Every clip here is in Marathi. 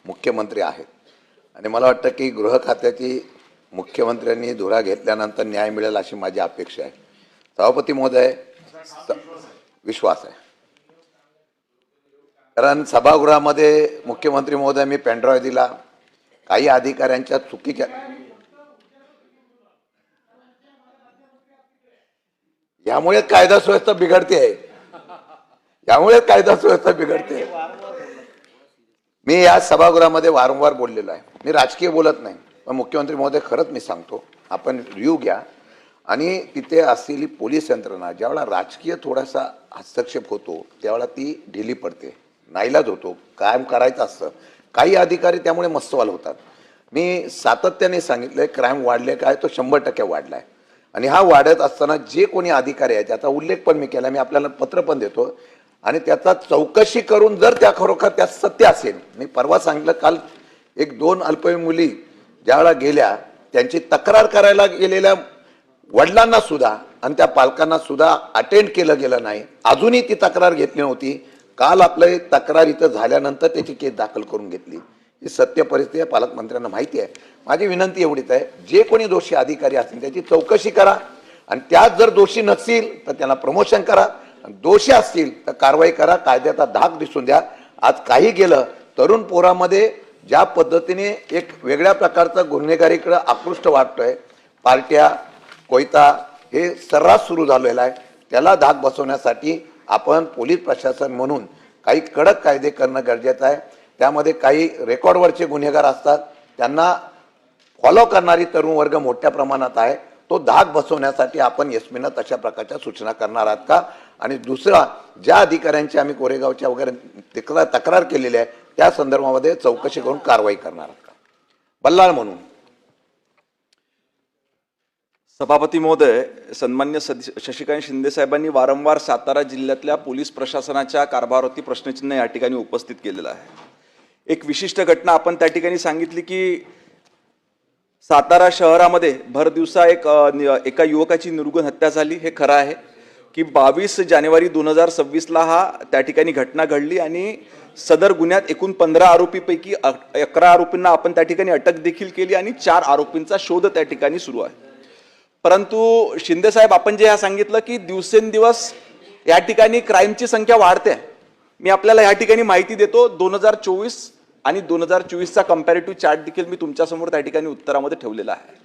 मुख्यमंत्री आहेत आणि मला वाटतं की गृह खात्याची मुख्यमंत्र्यांनी धुरा घेतल्यानंतर न्याय मिळेल अशी माझी अपेक्षा आहे. सभापती महोदय, विश्वास आहे, कारण सभागृहामध्ये मुख्यमंत्री महोदय मी पेनड्राईव्ह दिला, काही अधिकाऱ्यांच्या चुकीच्या यामुळे कायदा सुव्यवस्था बिघडते आहे, यामुळे कायदा सुव्यवस्था बिघडते. मी या सभागृहामध्ये वारंवार बोललेलो आहे, मी राजकीय बोलत नाही, पण मुख्यमंत्री महोदय खरंच मी सांगतो, आपण रिव्ह्यू घ्या आणि तिथे असलेली पोलीस यंत्रणा ज्यावेळेला राजकीय थोडासा हस्तक्षेप होतो त्यावेळेला ती ढिली पडते, नाईलाज होतो, कायम करायचं असतं. काही अधिकारी त्यामुळे मस्तवाल होतात. मी सातत्याने सांगितलंय क्राईम वाढले काय, तो 100% वाढलाय आणि हा वाढत असताना जे कोणी अधिकारी आहे त्याचा उल्लेख पण मी केला, मी आपल्याला पत्र पण देतो आणि त्याचा चौकशी करून जर त्या खरोखर त्या सत्य असेल. मी परवा सांगितलं, काल 1-2 अल्पवयीन मुली ज्यावेळेला गेल्या त्यांची तक्रार करायला गेलेल्या वडिलांना सुद्धा आणि त्या पालकांना सुद्धा अटेंड केलं गेलं नाही, अजूनही ती तक्रार घेतली नव्हती. काल आपलं तक्रार इथं झाल्यानंतर त्याची केस दाखल करून घेतली. ही सत्य परिस्थिती आहे, पालकमंत्र्यांना माहिती आहे. माझी विनंती एवढीच आहे, जे कोणी दोषी अधिकारी असतील त्याची चौकशी करा आणि त्यात जर दोषी नसतील तर त्यांना प्रमोशन करा, दोषी असतील तर कारवाई करा, कायद्याचा धाक दिसून द्या. आज काही गेलं, तरुण पोरामध्ये ज्या पद्धतीने एक वेगळ्या प्रकारचा गुन्हेगारीकडे आकृष्ट वाटतोय, पार्ट्या कोयता हे सर्रास सुरू झालेला आहे, त्याला धाक बसवण्यासाठी आपण पोलीस प्रशासन म्हणून काही कडक कायदे करणं गरजेचं आहे. त्यामध्ये काही रेकॉर्डवरचे गुन्हेगार असतात, त्यांना फॉलो करणारी तरुण वर्ग मोठ्या प्रमाणात आहे, तो धाक बसवण्यासाठी आपण एसपीनं तशा प्रकारच्या सूचना करणार आहात का? आणि दुसरा, ज्या अधिकाऱ्यांची आम्ही कोरेगावच्या वगैरे तक्रार केलेली आहे त्या संदर्भामध्ये चौकशी करून कारवाई करणार आहात का? बल्लाळ म्हणून. सभापती महोदय, सन्मान्य शशिकांत शिंदे साहेबांनी वारंवार सातारा जिल्ह्यातल्या पोलीस प्रशासनाच्या कारभारावरती प्रश्नचिन्ह या ठिकाणी उपस्थित केलेलं आहे. एक विशिष्ट घटना आपण त्या ठिकाणी सांगितली की सातारा शहरामध्ये भर दिवसा एका युवकाची निर्गुण हत्या झाली. हे खरं आहे की 22 जानेवारी 2026ला त्या ठिकाणी घटना घडली आणि सदर गुन्ह्यात एकूण 15 आरोपीपैकी 11 आरोपींना आपण त्या ठिकाणी अटक देखील केली आणि 4 आरोपींचा शोध त्या ठिकाणी सुरू आहे. परंतु शिंदे साहेब, आपण जे सांगितलं की दिवसेंदिवस या ठिकाणी क्राईमची संख्या वाढते. मी आपल्याला या ठिकाणी माहिती देतो, 2024 आणि 2024चा कंपॅरेटिव्ह चार्ट देखील मी तुमच्यासमोर त्या ठिकाणी उत्तरामध्ये ठेवलेला आहे.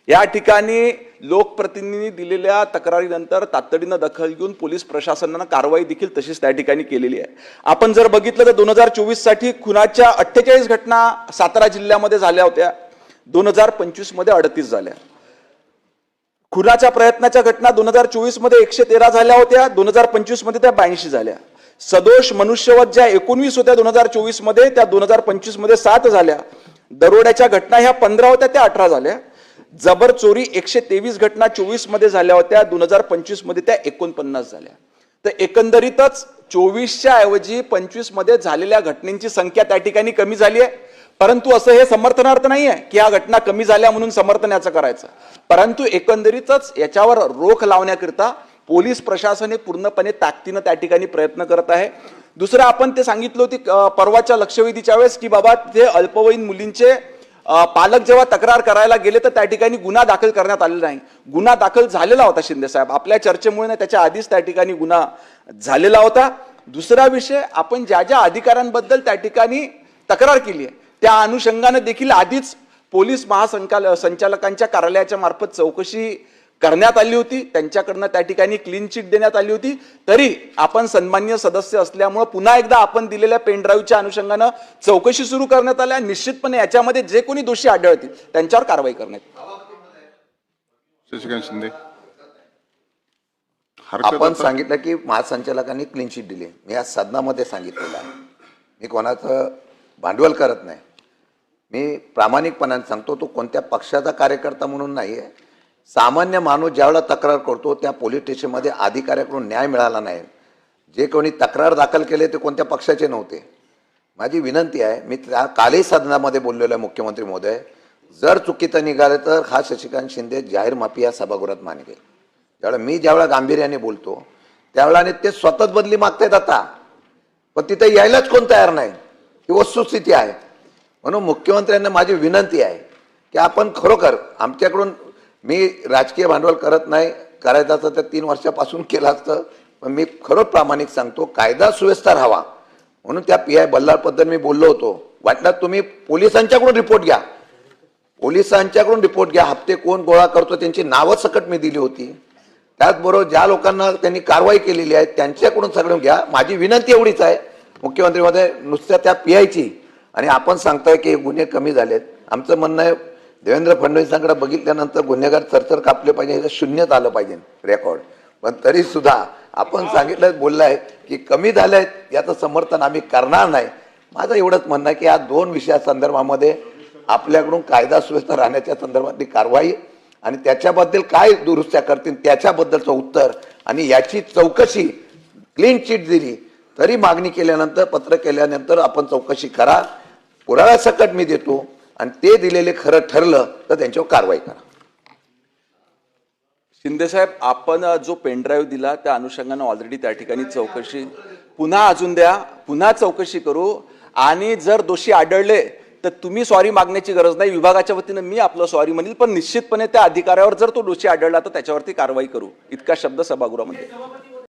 या ठिकाणी लोकप्रतिनिधींनी दिलेल्या तक्रारीनंतर तातडीनं दखल घेऊन पोलीस प्रशासनानं कारवाई देखील तशीच त्या ठिकाणी केलेली आहे. आपण जर बघितलं तर 2024 साठी खुनाच्या 48 घटना सातारा जिल्ह्यामध्ये झाल्या होत्या, 2025 मध्ये 38 झाल्या. खुनाच्या प्रयत्नाच्या घटना 2024 मध्ये 113 झाल्या होत्या, 2025 मध्ये त्या 82 झाल्या. सदोष मनुष्यवध ज्या 19 होत्या 2024 मध्ये, त्या 2025 मध्ये 7 झाल्या. दरोड्याच्या घटना ह्या 15 होत्या, त्या 18 झाल्या. जबर चोरी 123 घटना 24 मध्ये झाल्या होत्या, 2025 मध्ये त्या 49 झाल्या. तर एकंदरीतच 24च्या ऐवजी 25 मध्ये झालेल्या घटनांची संख्या त्या ठिकाणी कमी झाली आहे. परंतु असं हे समर्थनार्थ नाही आहे की या घटना कमी झाल्या म्हणून समर्थन याचं करायचं, परंतु एकंदरीतच याच्यावर रोख लावण्याकरिता पोलीस प्रशासन हे पूर्णपणे ताकदीनं त्या ठिकाणी प्रयत्न करत आहे. दुसरं, आपण ते सांगितलं होती परवाच्या लक्षवेधीच्या वेळेस की बाबा ते अल्पवयीन मुलींचे पालक जेव्हा तक्रार करायला गेले तर त्या ठिकाणी गुन्हा दाखल करण्यात आलेला नाही. गुन्हा दाखल झालेला होता शिंदे साहेब, आपल्या चर्चेमुळे त्याच्या आधीच त्या ठिकाणी गुन्हा झालेला होता. दुसरा विषय, आपण ज्या ज्या अधिकाऱ्यांबद्दल त्या ठिकाणी तक्रार केली आहे त्या अनुषंगाने देखील आधीच पोलीस महासंचालकांच्या कार्यालयाच्या मार्फत चौकशी करण्यात आली होती, त्यांच्याकडनं त्या ठिकाणी क्लीन चिट देण्यात आली होती. तरी आपण सन्मान्य सदस्य असल्यामुळे पुन्हा एकदा आपण दिलेल्या पेनड्राईव्हच्या अनुषंगाने चौकशी सुरू करण्यात आल्या. निश्चितपणे याच्यामध्ये जे कोणी दोषी आढळतील त्यांच्यावर कारवाई करण्यात. शशिकांत शिंदे, आपण सांगितलं की महासंचालकांनी क्लीन चिट दिली, मी या सदनामध्ये सांगितलेलं आहे. मी कोणाचं भांडवल करत नाही, मी प्रामाणिकपणाने सांगतो. तो कोणत्या पक्षाचा कार्यकर्ता म्हणून नाही आहे. सामान्य माणूस ज्यावेळेला तक्रार करतो त्या पोलीस स्टेशनमध्ये अधिकाऱ्याकडून न्याय मिळाला नाही, जे कोणी तक्रार दाखल केले ते कोणत्या पक्षाचे नव्हते. माझी विनंती आहे, मी कालही सदनामध्ये बोललेलो आहे मुख्यमंत्री महोदय, जर चुकीचं निघालं तर हा शशिकांत शिंदे जाहीर माफी या सभागृहात मानेल. ज्यावेळेला गांभीर्याने बोलतो त्यावेळेला ते स्वतःच बदली मागतायत आता, पण तिथे यायलाच कोण तयार नाही, ही वस्तुस्थिती आहे. म्हणून मुख्यमंत्र्यांना माझी विनंती आहे की आपण खरोखर आमच्याकडून, मी राजकीय भांडवल करत नाही, करायचं असतं तर 3 वर्षापासून केलं असतं, पण मी खरोच प्रामाणिक सांगतो, कायदा सुव्यवस्था राहावा म्हणून त्या PI बल्लाळबद्दल मी बोललो होतो. वाटलं तुम्ही पोलिसांच्याकडून रिपोर्ट घ्या, पोलिसांच्याकडून रिपोर्ट घ्या, हप्ते कोण गोळा करतो त्यांची नावं सकट मी दिली होती. त्याचबरोबर ज्या लोकांना त्यांनी कारवाई केलेली आहे त्यांच्याकडून सगळं घ्या. माझी विनंती एवढीच आहे मुख्यमंत्री महोदय, नुसत्या त्या PIची आणि आपण सांगताय की गुन्हे कमी झालेत. आमचं म्हणणं आहे देवेंद्र फडणवीसांकडे बघितल्यानंतर गुन्हेगार चरचर कापले पाहिजे, हे शून्यात आलं पाहिजे रेकॉर्ड. पण तरी सुद्धा आपण सांगितलं, बोललाय की कमी झालंय, याचं समर्थन आम्ही करणार नाही. माझं एवढंच म्हणणं आहे की या 2 विषयासंदर्भामध्ये आपल्याकडून कायदा सुव्यवस्था राहण्याच्या संदर्भातली कारवाई आणि त्याच्याबद्दल काय दुरुस्त्या करतील त्याच्याबद्दलचं उत्तर आणि याची चौकशी, क्लीन चिट दिली तरी मागणी केल्यानंतर, पत्र केल्यानंतर आपण चौकशी करा, पुराव्यासकट मी देतो आणि ते दिलेले खरं ठरलं तर त्यांच्यावर कारवाई करा. शिंदे साहेब, आपण जो पेनड्राईव्ह दिला त्या अनुषंगाने ऑलरेडी त्या ठिकाणी चौकशी पुन्हा अजून द्या, पुन्हा चौकशी करू आणि जर दोषी आढळले तर तुम्ही सॉरी मागण्याची गरज नाही, विभागाच्या वतीनं मी आपलं सॉरी म्हणेल, पण निश्चितपणे त्या अधिकाऱ्यावर जर तो दोषी आढळला तर त्याच्यावरती कारवाई करू, इतका शब्द सभागृहामध्ये.